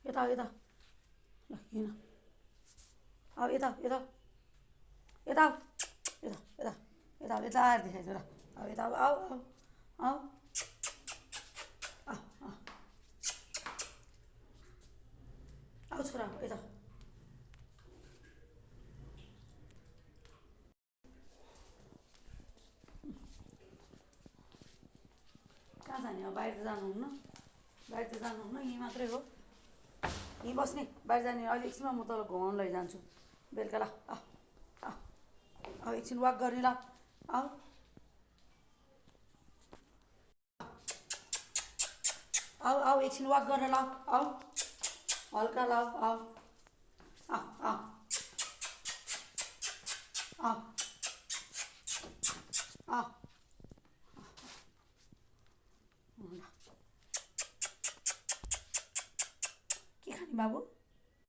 यता यता ल हिँड अब यता यता यता यता यता यता यता आएर देखाइदिनु ल अब यता आऊ आऊ आऊ आऊ आऊ छोरा यता कहाँ जाने अब बाहिर त जानुहुन्न बाहिर त जानुहुन्न यहीँ मात्रै हो यहीँ बस्ने बाहिर जाने अहिले एकछिनमा म तल घुमाउनु लैजान्छु बेलुका ल अब एकछिन वाक गर्ने ल आऊ आऊ आऊ एकछिन वाक गरेर ल आऊ हल्का ल आऊ आऊ आऊ आऊ आऊ के खाने बाबु